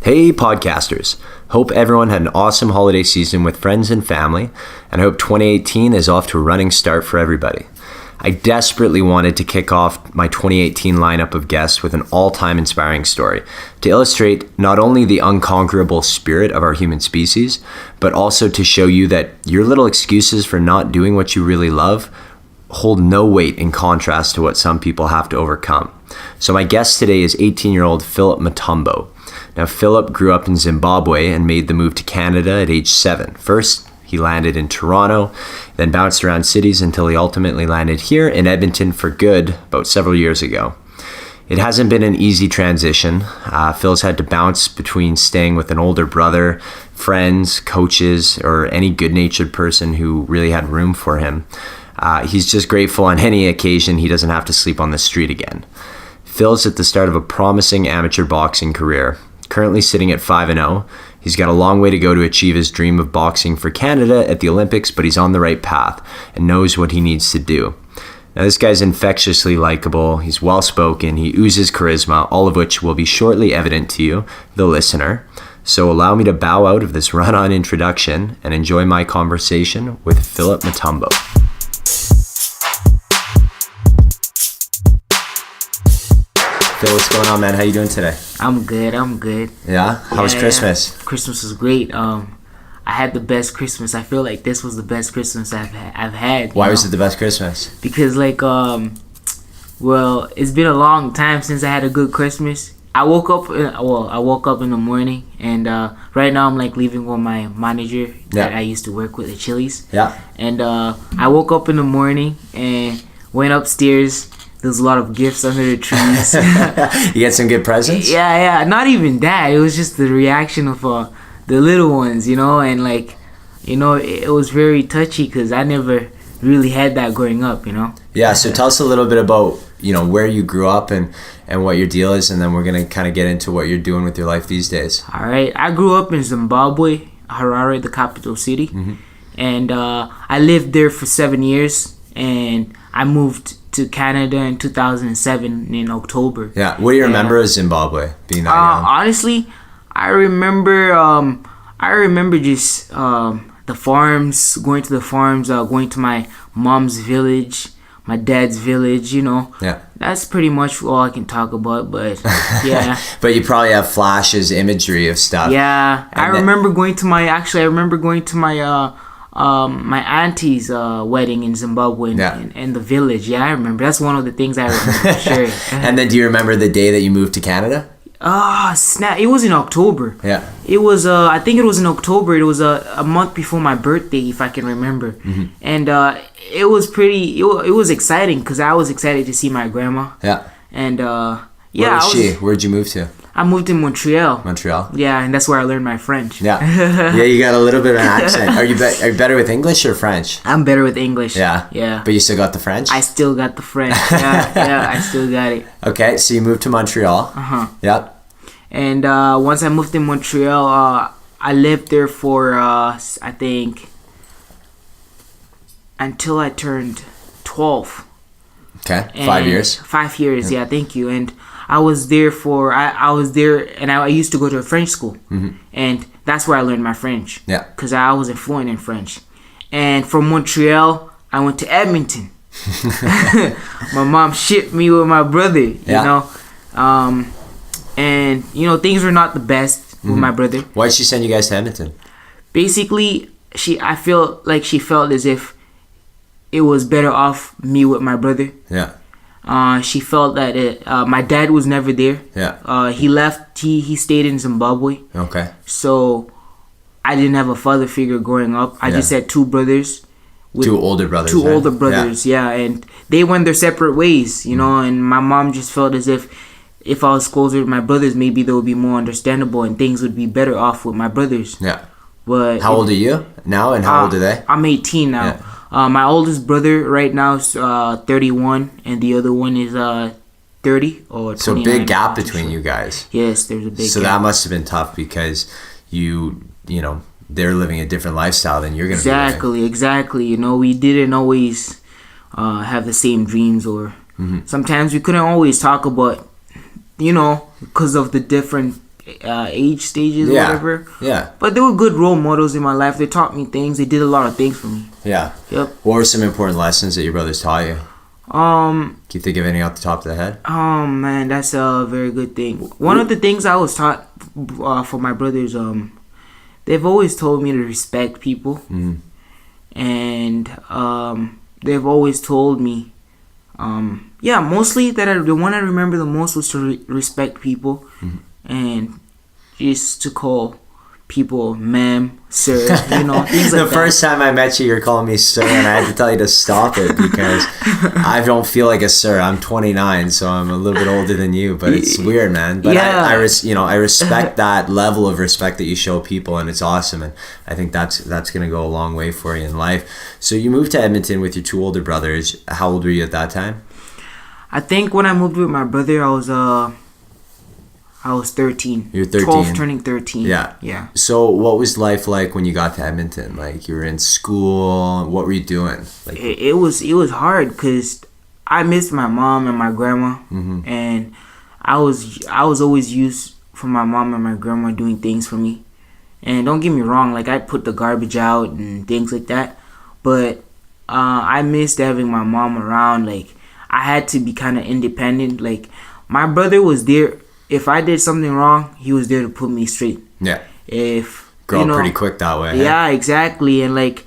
Hey podcasters, hope everyone had an awesome holiday season with friends and family, and I hope 2018 is off to a running start for everybody. I desperately wanted to kick off my 2018 lineup of guests with an all-time inspiring story to illustrate not only the unconquerable spirit of our human species, but also to show you that your little excuses for not doing what you really love hold no weight in contrast to what some people have to overcome. So my guest today is 18-year-old Phillip Matombo. Now, Phillip grew up in Zimbabwe and made the move to Canada at age 7. First, he landed in Toronto, then bounced around cities until he ultimately landed here in Edmonton for good about several years ago. It hasn't been an easy transition. Phil's had to bounce between staying with an older brother, friends, coaches, or any good-natured person who really had room for him. He's just grateful on any occasion he doesn't have to sleep on the street again. Phil's at the start of a promising amateur boxing career. Currently sitting at 5-0, he's got a long way to go to achieve his dream of boxing for Canada at the Olympics, but he's on the right path and knows what he needs to do. Now, this guy's infectiously likable, he's well-spoken, he oozes charisma, all of which will be shortly evident to you, the listener. So allow me to bow out of this run-on introduction and enjoy my conversation with Phillip Matombo. Phil, what's going on, man? How you doing today? I'm good. Yeah? How was Christmas? Yeah. Christmas was great. I had the best Christmas. I feel like this was the best Christmas I've had. Why was it the best Christmas? Because it's been a long time since I had a good Christmas. I woke up in the morning, and right now I'm leaving with my manager that I used to work with at Chili's. Yeah. And I woke up in the morning and went upstairs. There's a lot of gifts under the trees. You get some good presents? Yeah. Not even that. It was just the reaction of the little ones, and it was very touchy because I never really had that growing up, Yeah, so tell us a little bit about, where you grew up and what your deal is, and then we're going to kind of get into what you're doing with your life these days. All right. I grew up in Zimbabwe, Harare, the capital city. Mm-hmm. And I lived there for 7 years, and I moved to Canada in 2007 in October. Yeah. What do you remember of Zimbabwe, being that young? Honestly, I remember just the farms, going to the farms, going to my mom's village, my dad's village, Yeah. That's pretty much all I can talk about, but yeah. But you probably have flashes, imagery of stuff. Yeah. I remember going to my my auntie's wedding in Zimbabwe in the village. Yeah, I remember. That's one of the things I remember for sure. And then do you remember the day that you moved to Canada? Snap. It was in October. Yeah. It was, I think it was in October. It was a month before my birthday, if I can remember. Mm-hmm. And it was it was exciting because I was excited to see my grandma. Yeah. And Where was she? Where'd you move to? I moved to Montreal. Montreal? Yeah, and that's where I learned my French. Yeah. Yeah, you got a little bit of an accent. Are you better with English or French? I'm better with English. Yeah. Yeah. But you still got the French? I still got the French. Yeah, I still got it. Okay, so you moved to Montreal. Uh-huh. Yep. And once I moved to Montreal, I lived there for, I think, until I turned 12. Okay, 5 years? 5 years, yeah, thank you. And I was there and I used to go to a French school. Mm-hmm. And that's where I learned my French. Yeah. Because I wasn't fluent in French. And from Montreal, I went to Edmonton. My mom shipped me with my brother, and, things were not the best with my brother. Why did she send you guys to Edmonton? Basically, I feel like she felt as if it was better off me with my brother. Yeah. She felt that my dad was never there. Yeah. He left. He stayed in Zimbabwe. Okay. So I didn't have a father figure growing up. I just had two brothers. Two older brothers. Two older brothers. Yeah. And they went their separate ways. And my mom just felt as if I was closer to my brothers, maybe they would be more understandable and things would be better off with my brothers. Yeah. But how old are you now, and how old are they? I'm 18 now. Yeah. My oldest brother right now is 31, and the other one is 30 or 29. So a big gap between you guys. Yes, there's a big gap. So that must have been tough because they're living a different lifestyle than you're going to be living. Exactly. We didn't always have the same dreams, or sometimes we couldn't always talk about, because of the different age stages or whatever. Yeah. But they were good role models in my life. They taught me things. They did a lot of things for me. Yeah. Yep. What were some important lessons that your brothers taught you? Can you think of any off the top of the head? Oh man, that's a very good thing. One of the things I was taught for my brothers, they've always told me to respect people, and they've always told me, mostly the one I remember the most was to respect people, and just to call people ma'am, sir, things like that. The first time I met you were calling me sir, and I had to tell you to stop it because I don't feel like a sir. I'm 29, so I'm a little bit older than you, but it's weird, man. But I respect that level of respect that you show people, and it's awesome, and I think that's gonna go a long way for you in life. So you moved to Edmonton with your two older brothers. How old were you at that time? I think when I moved with my brother, I was 13. You're 13. 12 turning 13. Yeah. Yeah. So what was life like when you got to Edmonton? Like, you were in school. What were you doing? Like, it was hard because I missed my mom and my grandma, and I was always used for my mom and my grandma doing things for me. And don't get me wrong, like, I put the garbage out and things like that, but I missed having my mom around. Like, I had to be kind of independent. Like, my brother was there. If I did something wrong, he was there to put me straight. Yeah. If grow up pretty quick that way. Yeah, exactly. And like,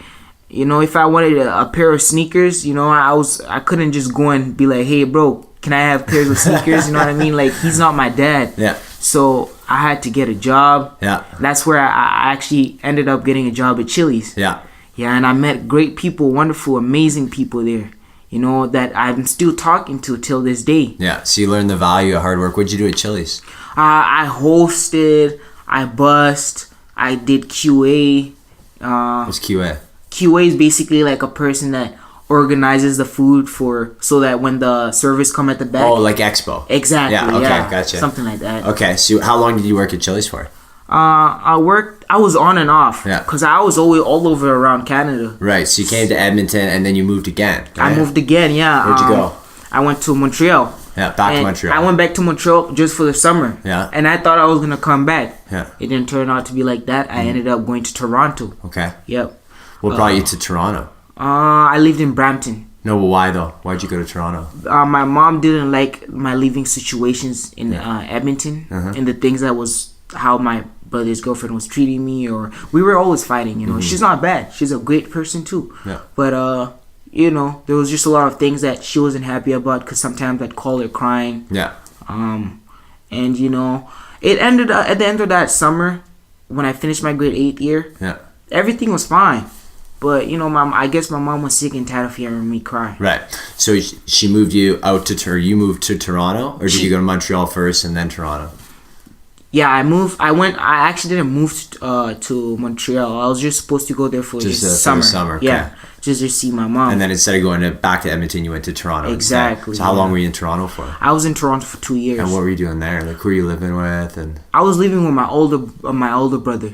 if I wanted a pair of sneakers, I couldn't just go and be like, hey, bro, can I have pairs of sneakers? You know what I mean? Like, he's not my dad. Yeah. So I had to get a job. Yeah. That's where I actually ended up getting a job at Chili's. Yeah. Yeah, and I met great people, wonderful, amazing people there. That I'm still talking to till this day. Yeah, so you learned the value of hard work. What'd you do at Chili's? I hosted, I bussed, I did QA. What's QA? QA is basically like a person that organizes the food so that when the servers come at the back. Oh, like Expo. Exactly. Yeah, okay, gotcha. Something like that. Okay, so how long did you work at Chili's for? I was on and off. Yeah. Because I was always all over around Canada. Right, so you came to Edmonton and then you moved again. Right? I moved again, yeah. Where'd you go? I went to Montreal. Yeah, back to Montreal. I went back to Montreal just for the summer. Yeah. And I thought I was going to come back. Yeah. It didn't turn out to be like that. I ended up going to Toronto. Okay. Yep. What brought you to Toronto? I lived in Brampton. No, but why though? Why'd you go to Toronto? My mom didn't like my living situations in Edmonton and the things that was how my brother's girlfriend was treating me, or we were always fighting. She's not bad. She's a great person too. Yeah. But there was just a lot of things that she wasn't happy about because sometimes I'd call her crying. Yeah. And it ended at the end of that summer when I finished my grade 8 year. Yeah. Everything was fine. But, I guess my mom was sick and tired of hearing me cry. Right. So she moved you out to you moved to Toronto, or did you go to Montreal first and then Toronto? Yeah, I actually didn't move to Montreal. I was just supposed to go there for just summer. For the summer. Okay. Yeah, just to see my mom. And then instead of going back to Edmonton, you went to Toronto. Exactly. So how long were you in Toronto for? I was in Toronto for 2 years. And what were you doing there? Like, who were you living with? And I was living with my older brother,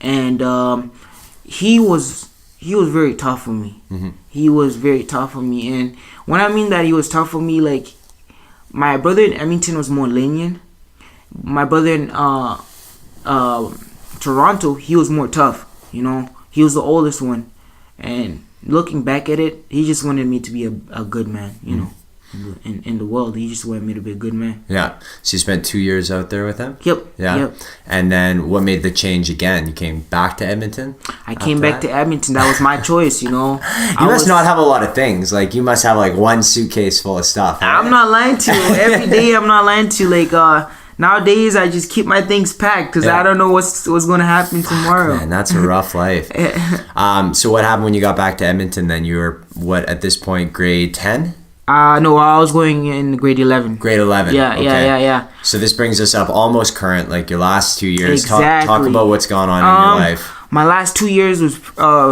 and he was very tough on me. He was very tough on me, and when I mean that he was tough on me, like, my brother in Edmonton was more lenient. My brother in Toronto, he was more tough. He was the oldest one, and looking back at it, he just wanted me to be a good man. In the world, he just wanted me to be a good man. Yeah. So you spent 2 years out there with him? Yep. Yeah. Yep. And then what made the change again? You came back to Edmonton? I came back to Edmonton. That was my choice, You must not have a lot of things. Like, you must have like one suitcase full of stuff. Right? I'm not lying to you. Every day I'm not lying to you. Like, nowadays I just keep my things packed because I don't know what's going to happen tomorrow. Man, that's a rough life. So what happened when you got back to Edmonton then? You were, what, at this point, grade 10? No, I was going in grade 11. Grade 11. Yeah, okay. yeah. So this brings us up almost current, like your last 2 years. Exactly. Talk about what's gone on in your life. My last 2 years was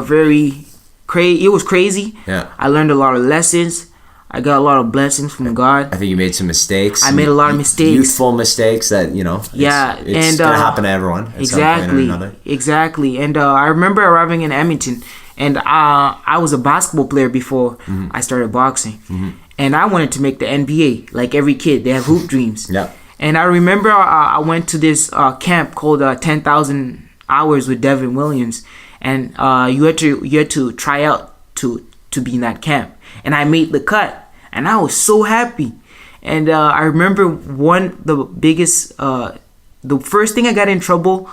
very crazy. It was crazy. Yeah. I learned a lot of lessons. I got a lot of blessings from God. I think you made some mistakes. I made a lot of mistakes. Youthful mistakes that, it's going to happen to everyone. Exactly. And I remember arriving in Edmonton, and I was a basketball player before I started boxing. And I wanted to make the NBA, like every kid. They have hoop dreams. Yeah. And I remember I went to this camp called 10,000 Hours with Devin Williams, and you had to try out to be in that camp, and I made the cut, and I was so happy. And I remember the first thing I got in trouble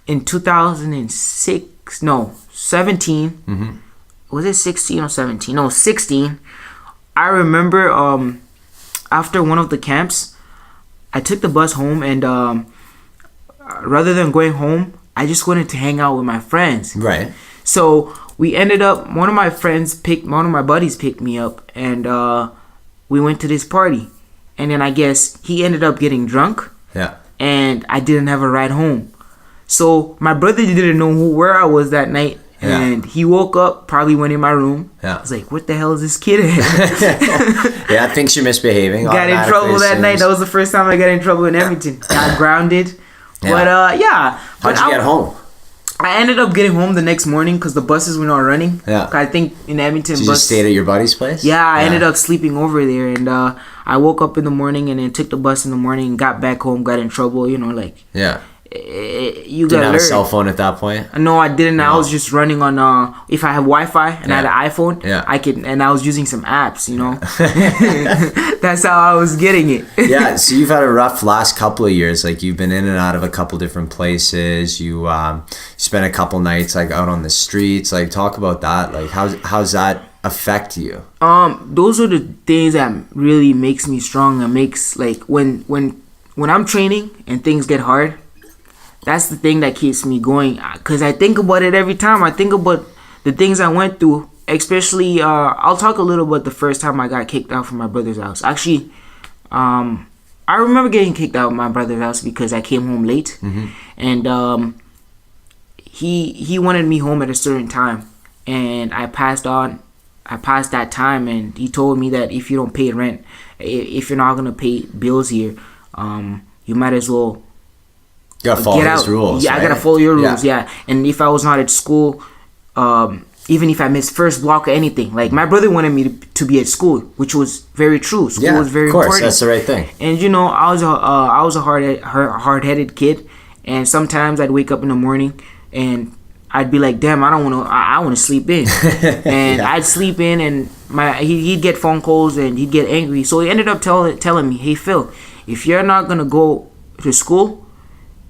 in 17. Was it 16 or 17? No, 16. I remember after one of the camps, I took the bus home, and rather than going home, I just wanted to hang out with my friends. Right. So we ended up, one of my buddies picked me up, and we went to this party. And then I guess he ended up getting drunk. Yeah. And I didn't have a ride home. So my brother didn't know where I was that night. Yeah. And he woke up, probably went in my room. Yeah. I was like, what the hell is this kid at? Yeah, thinks you're misbehaving. Got in trouble that night. That was the first time I got in trouble in Edmonton. Got grounded. Yeah. But yeah. How'd you get home? I ended up getting home the next morning because the buses were not running. Yeah. I think in Edmonton, so you just stayed at your buddy's place? Yeah, I ended up sleeping over there, and I woke up in the morning and then took the bus in the morning and got back home, got in trouble, like. Yeah. You didn't have a cell phone at that point? No, I didn't. No. I was just running on if I have Wi-Fi and I had an iPhone, I could, and I was using some apps, That's how I was getting it. Yeah, so you've had a rough last couple of years. Like, you've been in and out of a couple different places. You spent a couple nights like out on the streets. Like, talk about that. Like, how's that affect you? Those are the things that really makes me strong and makes, like, when I'm training and things get hard, that's the thing that keeps me going, because I think about it every time. I think about the things I went through, especially, I'll talk a little about the first time I got kicked out from my brother's house. Actually, I remember getting kicked out of my brother's house because I came home late, and he wanted me home at a certain time, and I passed that time, and he told me that if you don't pay rent, if you're not going to pay bills here, you might as well you gotta follow his rules. Yeah, right? I gotta follow your rules. Yeah. And if I was not at school, even if I missed first block or anything, like, my brother wanted me to be at school, which was very true. School was very important. That's the right thing. And I was a hard-headed kid, and sometimes I'd wake up in the morning and I'd be like, damn, I want to sleep in, and I'd sleep in, and he'd get phone calls and he'd get angry. So he ended up telling me, hey Phil, if you're not gonna go to school,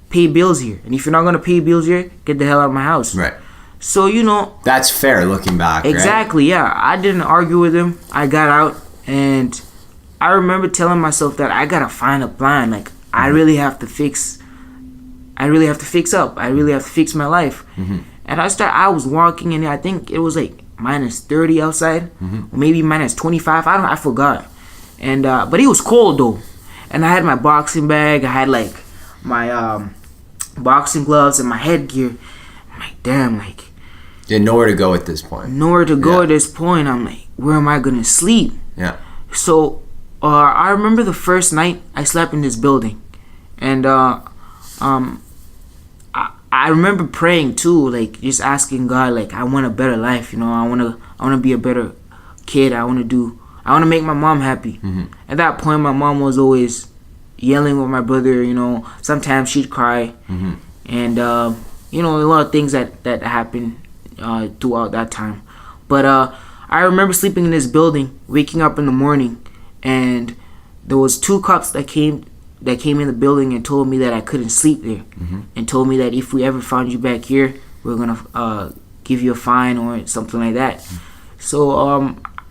pay bills here, and if you're not gonna pay bills here, get the hell out of my house. Right. So that's fair looking back. Exactly. Right? Yeah, I didn't argue with him. I got out, and I remember telling myself that I gotta find a plan. Like, I really have to fix up. I really have to fix my life. And I was walking, and I think it was like -30 outside, or maybe -25. I forgot. And but it was cold though, and I had my boxing bag. I had like my boxing gloves and my headgear. I'm like, damn, like, you had nowhere to go at this point. At this point. I'm like, where am I gonna sleep? Yeah. So I remember the first night I slept in this building, and I remember praying too, like, just asking God, like, I want a better life, I wanna be a better kid. I wanna make my mom happy. At that point, my mom was always yelling with my brother, sometimes she'd cry, and a lot of things that happened throughout that time. But I remember sleeping in this building, waking up in the morning, and there was 2 cops that came in the building and told me that I couldn't sleep there, and told me that if we ever found you back here, we're gonna give you a fine or something like that. So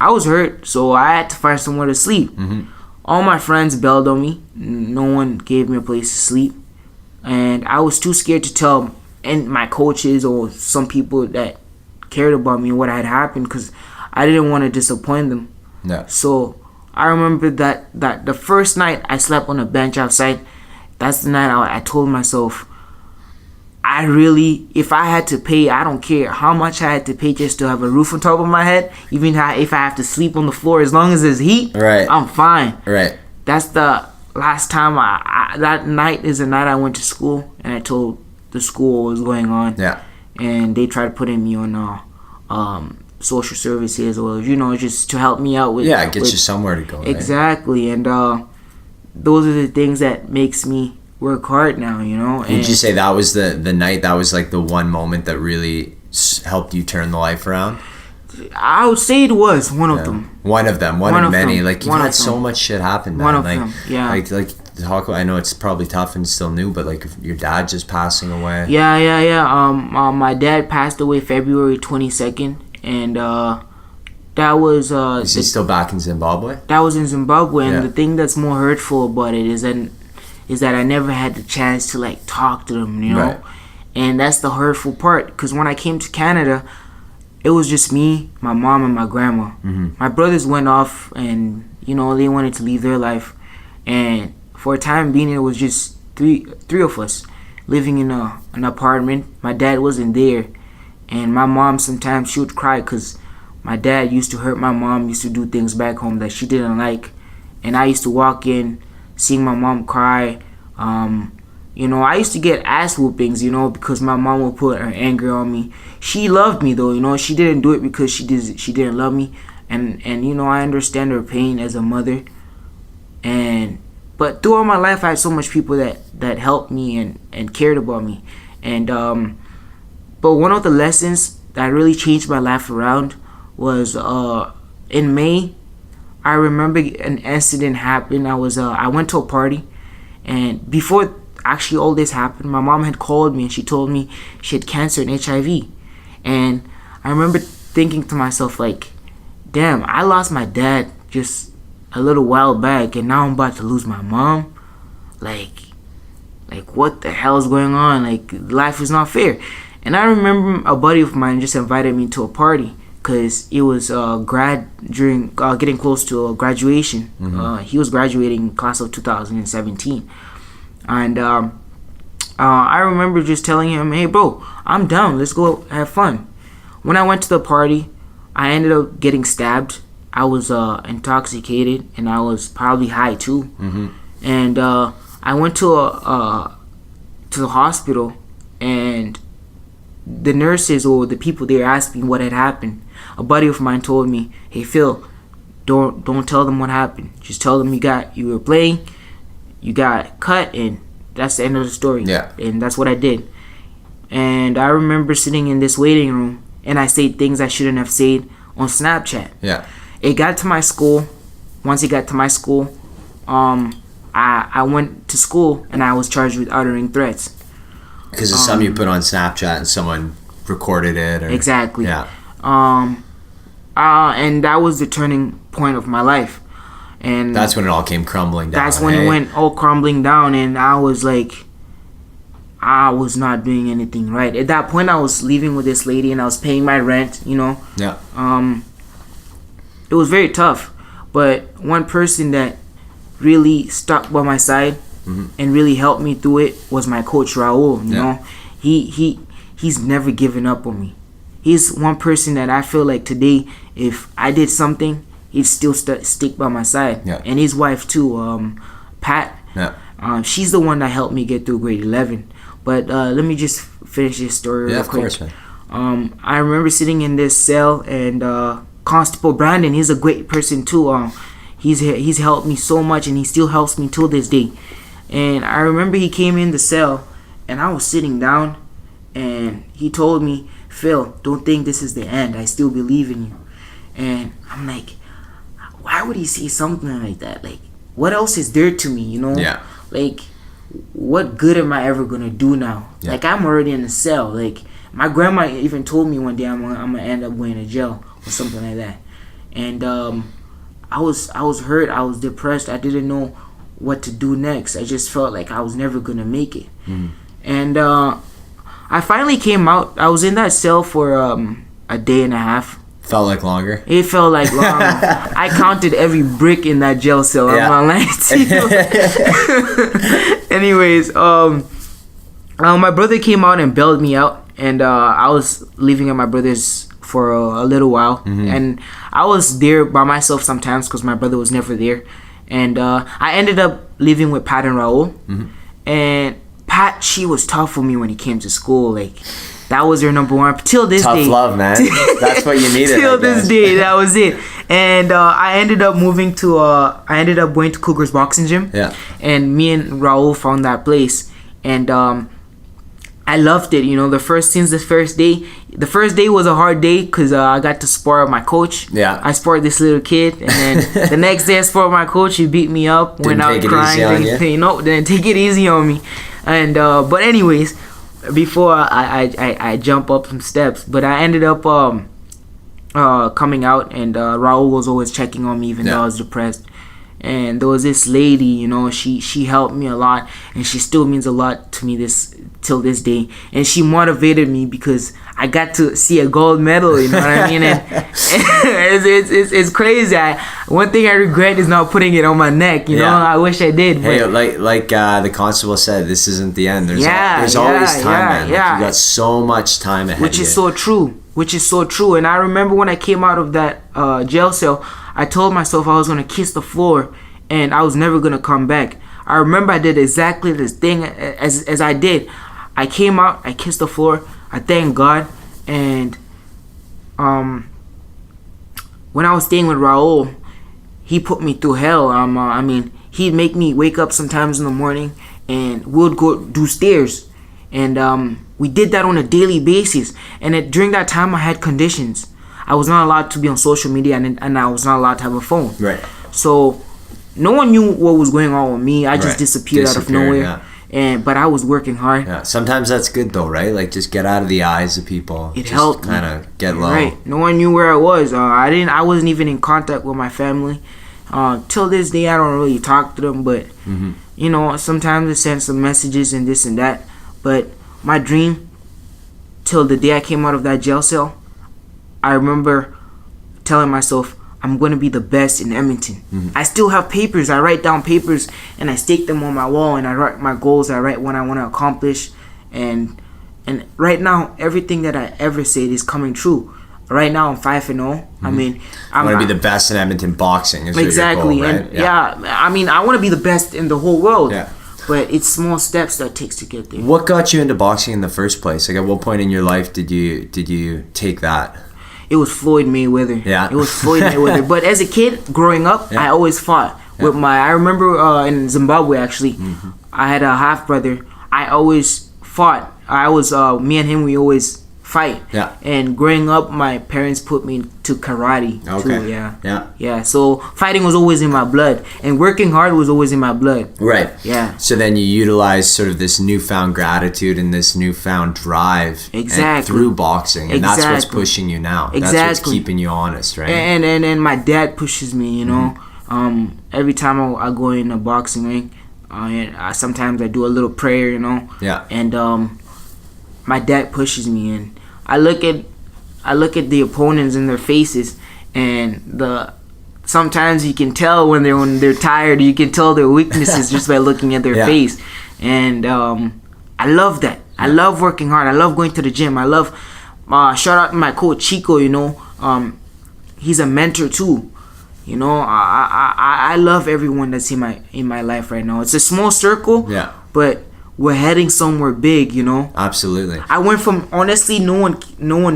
I was hurt, so I had to find somewhere to sleep. All my friends bailed on me. No one gave me a place to sleep. And I was too scared to tell my coaches or some people that cared about me what had happened, because I didn't want to disappoint them. Yeah. So I remember that the first night I slept on a bench outside, that's the night I told myself, if I had to pay, I don't care how much I had to pay just to have a roof on top of my head, even if I have to sleep on the floor, as long as there's heat, right, I'm fine. Right. That's the last time that night is the night I went to school, and I told the school what was going on. Yeah. And they tried putting me on social services, or just to help me out with. Yeah, get you somewhere to go. Exactly. Right? And those are the things that makes me work hard now, you know. Would you say that was the night, that was like the one moment that really helped you turn the life around? I would say it was one of them. One of many. Like, you've had so much shit happen, man. One of like, them, yeah. Like talk. I know it's probably tough and still new, but like your dad just passing away. Yeah. My dad passed away February 22nd, and that was. Is he still back in Zimbabwe? That was in Zimbabwe, and the thing that's more hurtful about it is that I never had the chance to like talk to them, you know. Right. And that's the hurtful part, because when I came to Canada, it was just me, my mom, and my grandma. Mm-hmm. My brothers went off, and you know, they wanted to live their life, and for a time being, it was just three of us living in an apartment. My dad wasn't there, and my mom sometimes she would cry because my dad used to hurt my mom, used to do things back home that she didn't like, and I used to walk in, seeing my mom cry. You know, I used to get ass whoopings, you know, because my mom would put her anger on me. She loved me though, you know. She didn't do it because she didn't love me, and you know, I understand her pain as a mother. But throughout my life, I had so much people that helped me and cared about me. And but one of the lessons that really changed my life around was in May. I remember an incident happened. I went to a party, and before actually all this happened, my mom had called me and she told me she had cancer and HIV. And I remember thinking to myself, like, damn, I lost my dad just a little while back, and now I'm about to lose my mom. Like what the hell is going on? Like, life is not fair. And I remember a buddy of mine just invited me to a party because it was getting close to graduation. Mm-hmm. He was graduating class of 2017. And I remember just telling him, hey bro, I'm down, let's go have fun. When I went to the party, I ended up getting stabbed. I was intoxicated, and I was probably high too. Mm-hmm. And I went to the hospital, and the nurses or the people there asked me what had happened. A buddy of mine told me, hey Phil, don't tell them what happened. Just tell them you were playing, you got cut, and that's the end of the story. Yeah. And that's what I did. And I remember sitting in this waiting room, and I said things I shouldn't have said on Snapchat. Yeah. It got to my school. Once it got to my school, I went to school, and I was charged with uttering threats. Because of something you put on Snapchat and someone recorded it. Exactly. Yeah. And that was the turning point of my life. And that's when it all came crumbling down. That's when it went all crumbling down, and I was like, I was not doing anything right. At that point, I was living with this lady, and I was paying my rent, you know. Yeah. It was very tough, but one person that really stuck by my side and really helped me through it was my coach Raul. You know, he's never given up on me. He's one person that I feel like today, if I did something, he'd still stick by my side. Yeah. And his wife too, Pat. Yeah. She's the one that helped me get through grade 11. But let me just finish this story real quick. Of course, man. I remember sitting in this cell, and Constable Brandon, he's a great person too. He's helped me so much, and he still helps me till this day. And I remember he came in the cell, and I was sitting down, and he told me, Phil, don't think this is the end. I still believe in you. And I'm like, why would he say something like that? Like, what else is there to me, you know? Yeah. Like, what good am I ever gonna do now? Yeah. Like, I'm already in the cell. Like, my grandma even told me one day I'm gonna end up going to jail or something like that. And I was hurt. I was depressed. I didn't know what to do next. I just felt like I was never gonna make it. And I finally came out. I was in that cell for a day and a half. Felt like longer? It felt like long. I counted every brick in that jail cell. I'm not lying to you. Anyways, my brother came out and bailed me out, and I was living at my brother's for a little while, and I was there by myself sometimes because my brother was never there. And I ended up living with Pat and Raul, and Pat, she was tough for me when he came to school. Like, that was her number one. Till this day. Tough love, man. That's what you needed. Till this day, that was it. And I ended up going to Cougar's boxing gym. Yeah. And me and Raul found that place. And I loved it. You know, the first day was a hard day because I got to spar with my coach. Yeah. I sparred this little kid, and then the next day I sparred with my coach. He beat me up, went out crying. Didn't take it easy on me. And but anyways, before I jump up some steps, but I ended up coming out, and Raul was always checking on me even though I was depressed. And there was this lady, you know, she helped me a lot, and she still means a lot to me till this day. And she motivated me because I got to see a gold medal, you know what I mean? And it's crazy. One thing I regret is not putting it on my neck, you know. I wish I did. Hey, like the constable said, this isn't the end. There's always time, man. Like, you got so much time ahead. Which is so true. And I remember when I came out of that jail cell, I told myself I was going to kiss the floor and I was never going to come back. I remember I did exactly this thing as I did. I came out, I kissed the floor, I thanked God. And when I was staying with Raul, he put me through hell. I mean, he'd make me wake up sometimes in the morning and we'd go do stairs. And we did that on a daily basis. And during that time, I had conditions. I was not allowed to be on social media, and I was not allowed to have a phone. Right. So no one knew what was going on with me. I just disappeared out of nowhere. Yeah. But I was working hard. Yeah. Sometimes that's good though, right? Like, just get out of the eyes of people. It helped. Kind of get low. Right. No one knew where I was. I wasn't even in contact with my family. Till this day, I don't really talk to them. But you know, sometimes I send some messages and this and that. But my dream, till the day I came out of that jail cell, I remember telling myself, I'm going to be the best in Edmonton. I still have papers. I write down papers and I stake them on my wall, and I write my goals. I write what I want to accomplish. And right now, everything that I ever said is coming true. Right now, I'm 5-0. I mean, I want to be the best in Edmonton boxing. Is exactly. Your goal, right? And I mean, I want to be the best in the whole world. Yeah. But it's small steps that it takes to get there. What got you into boxing in the first place? Like, at what point in your life did you take that? It was Floyd Mayweather. Yeah. It was Floyd Mayweather. But as a kid, growing up, I always fought. With I remember in Zimbabwe, actually, I had a half brother. I always fought. Me and him, we always fight. Yeah. And growing up, my parents put me to karate too. Yeah. So fighting was always in my blood, and working hard was always in my blood. Right. Yeah. So then you utilize sort of this newfound gratitude and this newfound drive through boxing, and that's what's pushing you now. That's what's keeping you honest, right? And my dad pushes me, you know. Every time I go in a boxing ring, sometimes I do a little prayer, you know. Yeah. And my dad pushes me, and I look at the opponents in their faces, and sometimes you can tell when they're tired. You can tell their weaknesses just by looking at their face. And I love that. I love working hard. I love going to the gym. I love shout out to my coach Chico. You know, he's a mentor too. You know, I love everyone that's in my life right now. It's a small circle. Yeah. But we're heading somewhere big, you know. Absolutely. I went from honestly no one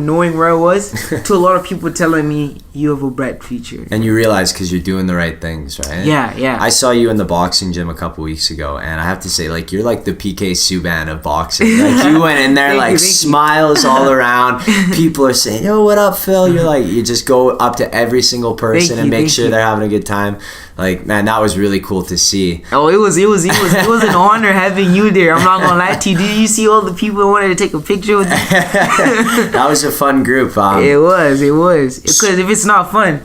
knowing where I was to a lot of people telling me you have a bright future. And you realize because you're doing the right things, right? Yeah. I saw you in the boxing gym a couple weeks ago, and I have to say, like, you're like the PK Subban of boxing. Like, you went in there, like, smiles all around. People are saying, "Yo, what up, Phil?" You're like, you just go up to every single person and make sure they're having a good time. Like, man, that was really cool to see. Oh, it was an honor having you there. I'm not gonna lie to you. Did you see all the people who wanted to take a picture with you? That was a fun group. It was. Because if it's not fun,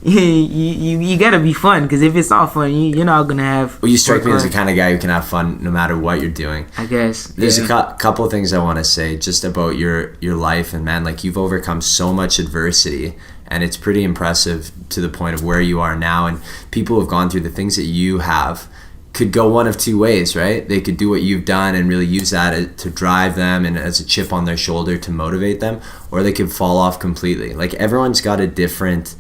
you gotta be fun. Because if it's not fun, you're not gonna have. Well, you strike me as the kind of guy who can have fun no matter what you're doing. I guess. There's a couple of things I want to say just about your life, and man, like, you've overcome so much adversity. And it's pretty impressive to the point of where you are now. And people who have gone through the things that you have could go one of two ways, right? They could do what you've done and really use that to drive them and as a chip on their shoulder to motivate them, or they could fall off completely. Like, everyone's got a different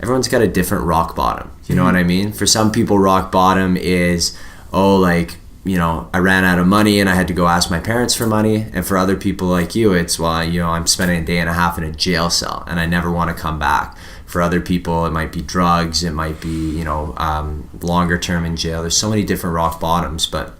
rock bottom. You know what I mean? For some people, rock bottom is, like, I ran out of money and I had to go ask my parents for money. And for other people like you, it's, well, I'm spending a day and a half in a jail cell and I never want to come back. For other people, it might be drugs, it might be, longer term in jail. There's so many different rock bottoms, but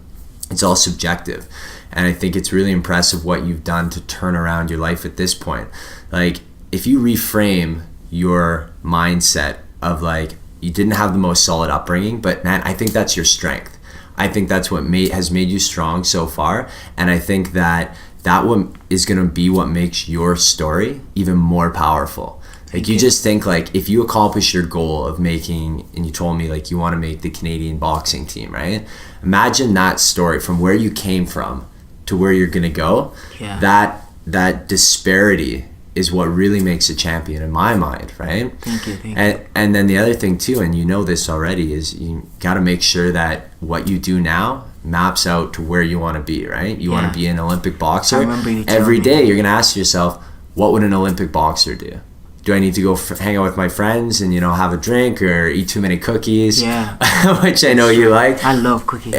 it's all subjective. And I think it's really impressive what you've done to turn around your life at this point. Like, if you reframe your mindset of like, you didn't have the most solid upbringing, but man, I think that's your strength. I think that's what has made you strong so far. And I think that one is going to be what makes your story even more powerful. Like, you just think, like, if you accomplish your goal of making, and you told me, like, you want to make the Canadian boxing team, right? Imagine that story from where you came from to where you're going to go. Yeah. That disparity is what really makes a champion in my mind, right? Thank you. And then the other thing, too, and you know this already, is you got to make sure that what you do now maps out to where you want to be, right? You want to be an Olympic boxer. I remember you Every telling me. day you're going to ask yourself, what would an Olympic boxer do? Do I need to go hang out with my friends and, have a drink or eat too many cookies? Yeah. Which I know you like. I love cookies.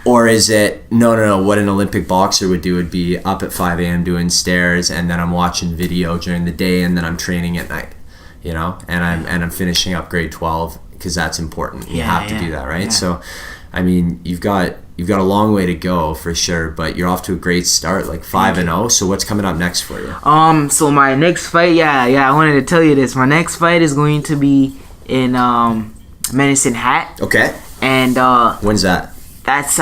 Or is it, no, what an Olympic boxer would do would be up at 5 a.m. doing stairs, and then I'm watching video during the day, and then I'm training at night, and I'm finishing up grade 12 because that's important. You have to do that, right? Yeah. So, I mean, you've got a long way to go for sure, but you're off to a great start, like 5-0. So what's coming up next for you? So my next fight, I wanted to tell you this. My next fight is going to be in Medicine Hat. Okay. And when's that? That's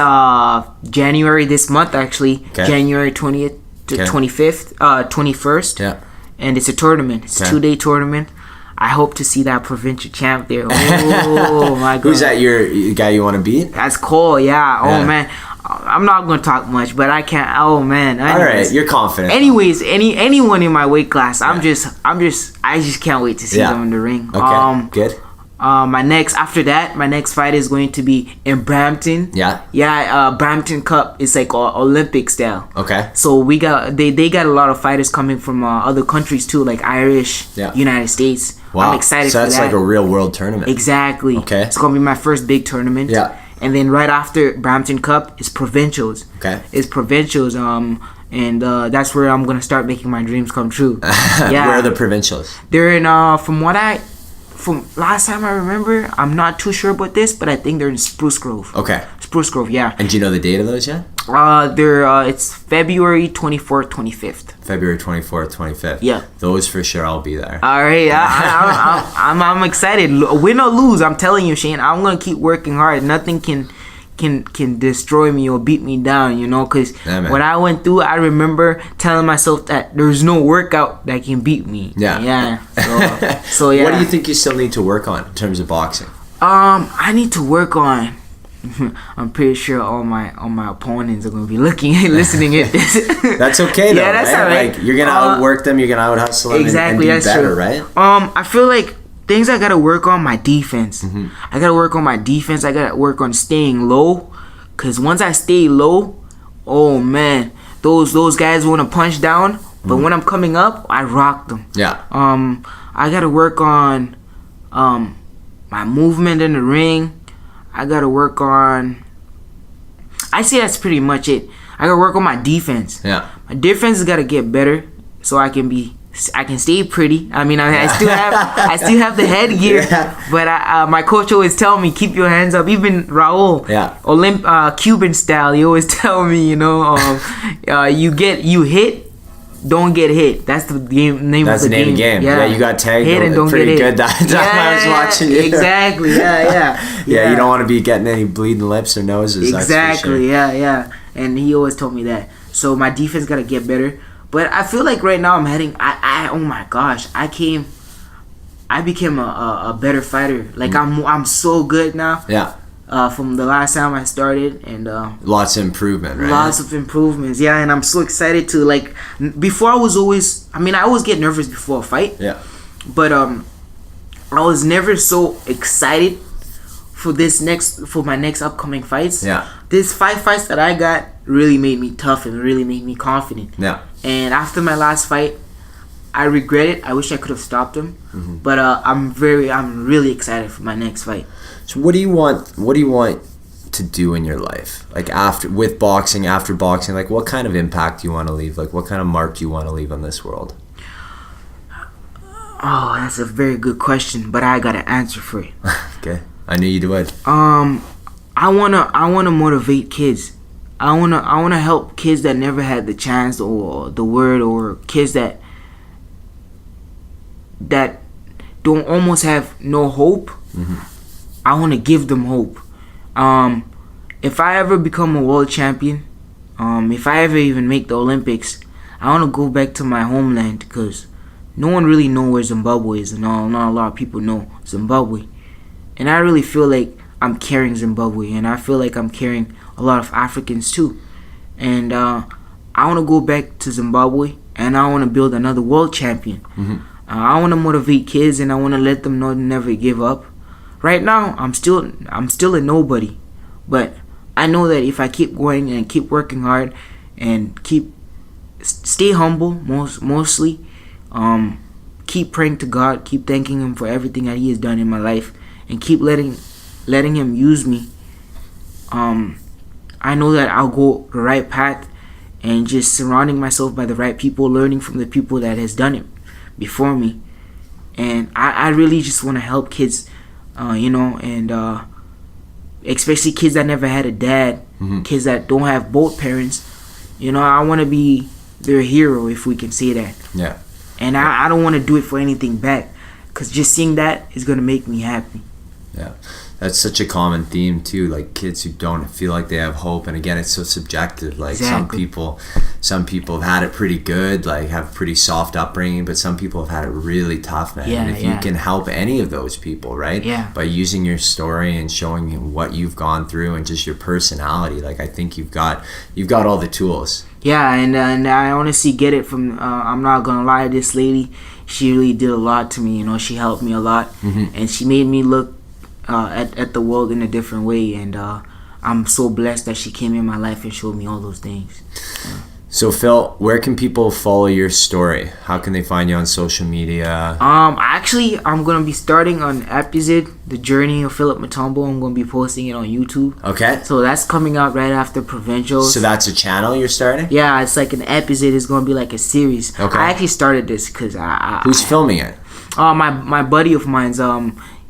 January this month, actually. Okay. January 20th to 25th, 21st. Yeah. And it's a tournament. It's a 2-day tournament. I hope to see that provincial champ there. Oh my god. Who's that? Your guy you want to beat? That's Cole. Yeah. Oh man. I'm not gonna talk much, but I can't. Oh man. Anyways, all right, you're confident. Anyways, anyone in my weight class, I just can't wait to see them in the ring. Okay. Good. My next fight is going to be in Brampton. Yeah. Brampton Cup is like Olympic style. Okay. So they got a lot of fighters coming from other countries too, like Irish, United States. Wow. I'm excited for that. So that's like a real world tournament. Exactly. Okay. It's gonna be my first big tournament. Yeah. And then right after Brampton Cup is provincials. Okay. It's provincials. And that's where I'm gonna start making my dreams come true. Yeah. Where are the provincials? They're in from last time I remember, I'm not too sure about this, but I think they're in Spruce Grove. Okay. Spruce Grove, yeah. And do you know the date of those yet? It's February 24th, 25th. February 24th, 25th. Yeah. Those for sure, I'll be there. All right, I'm excited. Win or lose, I'm telling you, Shane, I'm gonna keep working hard. Nothing can destroy me or beat me down, because when I went through, I remember telling myself that there's no workout that can beat me. Yeah. So yeah. What do you think you still need to work on in terms of boxing? I need to work on. I'm pretty sure all my opponents are gonna be listening at this. That's okay though. Yeah, that's right? all right. Like, you're gonna outwork them. You're gonna out hustle them. Exactly, and do that's better, true. Right? I feel like things I gotta work on my defense. Mm-hmm. I gotta work on my defense. I gotta work on staying low, cause once I stay low, oh man, those guys wanna punch down, but when I'm coming up, I rock them. Yeah. I gotta work on my movement in the ring. I gotta work on. I say that's pretty much it. I gotta work on my defense. Yeah. My defense has gotta get better so I can stay pretty. I mean, I still have the headgear, but my coach always tell me keep your hands up. Even Raul, Cuban style, he always tell me, you hit, don't get hit. That's the name of the game. Yeah, you got tagged. Hit and don't pretty get good that time I was watching you. Exactly. Yeah. You don't want to be getting any bleeding lips or noses. Exactly. That's for sure. Yeah. And he always told me that. So my defense gotta get better. But I feel like right now I'm heading. Oh my gosh! I became a better fighter. Like I'm so good now. Yeah. From the last time I started, and lots of improvement, right? Lots of improvements, yeah. And I'm so excited to before I always get nervous before a fight. Yeah. But I was never so excited for my next upcoming fights. Yeah. These 5 fights that I got really made me tough and really made me confident. Yeah. And after my last fight, I regret it. I wish I could have stopped him. Mm-hmm. But I'm really excited for my next fight. So what do you want to do in your life? Like after boxing, like what kind of impact do you want to leave? Like what kind of mark do you want to leave on this world? Oh, that's a very good question, but I got an answer for it. Okay, I knew you would. I wanna motivate kids. I wanna help kids that never had the chance or the word, or kids that don't almost have no hope. Mm-hmm. I want to give them hope. If I ever become a world champion, if I ever even make the Olympics, I want to go back to my homeland, because no one really knows where Zimbabwe is, and not a lot of people know Zimbabwe. And I really feel like I'm carrying Zimbabwe, and I feel like I'm carrying a lot of Africans too. And I want to go back to Zimbabwe, and I want to build another world champion. Mm-hmm. I want to motivate kids, and I want to let them know to never give up. Right now, I'm still a nobody, but I know that if I keep going and keep working hard and stay humble, mostly, keep praying to God, keep thanking Him for everything that He has done in my life, and keep letting Him use me. I know that I'll go the right path, and just surrounding myself by the right people, learning from the people that has done it before me. And I really just want to help kids, and especially kids that never had a dad, mm-hmm. kids that don't have both parents. I want to be their hero, if we can say that. Yeah. And I don't want to do it for anything back, because just seeing that is going to make me happy. Yeah. That's such a common theme too, like kids who don't feel like they have hope. And again, it's so subjective. Like exactly. some people have had it pretty good, like have pretty soft upbringing, but some people have had it really tough, man. Yeah, and if you can help any of those people, right? Yeah. By using your story and showing what you've gone through and just your personality, like I think you've got all the tools. Yeah, and I honestly get it from. I'm not gonna lie, this lady, she really did a lot to me. She helped me a lot, mm-hmm. and she made me look at the world in a different way, and I'm so blessed that she came in my life and showed me all those things. Yeah. So Phil, where can people follow your story? How can they find you on social media? Actually, I'm gonna be starting on Episode, The Journey of Phillip Matombo. I'm gonna be posting it on YouTube. Okay. So that's coming out right after provincials. So that's a channel you're starting? Yeah, it's like an episode. It's gonna be like a series. Okay. I actually started this because Who's filming it? My buddy of mine's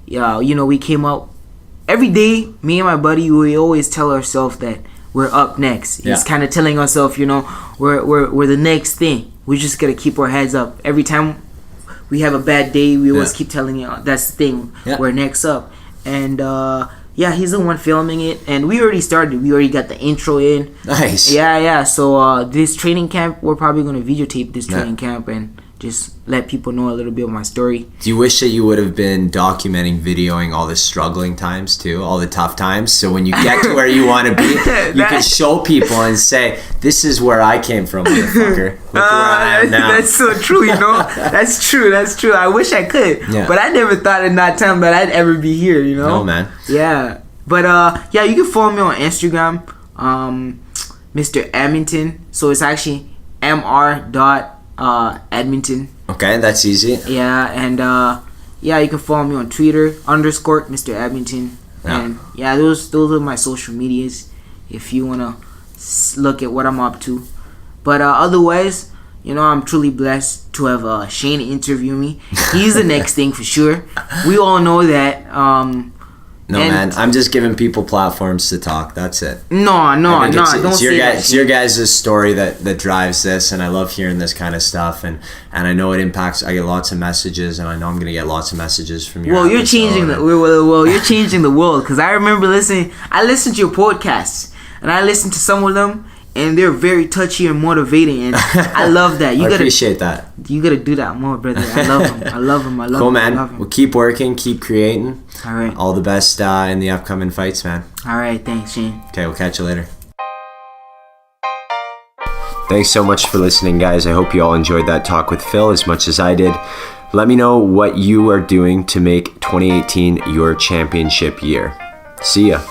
we came up every day. Me and my buddy, we always tell ourselves that we're up next. Yeah. It's kind of telling ourselves, we're the next thing. We just gotta keep our heads up. Every time we have a bad day, we always keep telling you that's the thing. Yeah. We're next up. And he's the one filming it, and we already started. We already got the intro in. Nice. Yeah. So this training camp, we're probably gonna videotape this training camp and just let people know a little bit of my story. Do you wish that you would have been videoing all the struggling times too, all the tough times, so when you get to where you want to be, you can show people and say, "This is where I came from, motherfucker. Look where I am now." That's so true. That's true. I wish I could, but I never thought in that time that I'd ever be here. No, man. Yeah, but you can follow me on Instagram, Mr. Edmonton. So it's actually Mr. Edmonton. Okay, that's easy. Yeah, and you can follow me on Twitter _Mr. Edmonton. And those are my social medias if you wanna look at what I'm up to. But otherwise, I'm truly blessed to have Shane interview me. He's the next thing for sure. We all know that. No, man, I'm just giving people platforms to talk. That's it. No, don't say that. It's your guys' story that drives this, and I love hearing this kind of stuff, and I know it impacts. I get lots of messages, and I know I'm gonna get lots of messages from you. Well, you're changing you're changing the world, because I remember listening to your podcasts, and I listened to some of them, and they're very touchy and motivating, and I love that. I appreciate that. You gotta do that more, brother. I love them. Cool, man. We'll keep working, keep creating. All right. All the best in the upcoming fights, man. All right, thanks, Shane. Okay, we'll catch you later. Thanks so much for listening, guys. I hope you all enjoyed that talk with Phil as much as I did. Let me know what you are doing to make 2018 your championship year. See ya.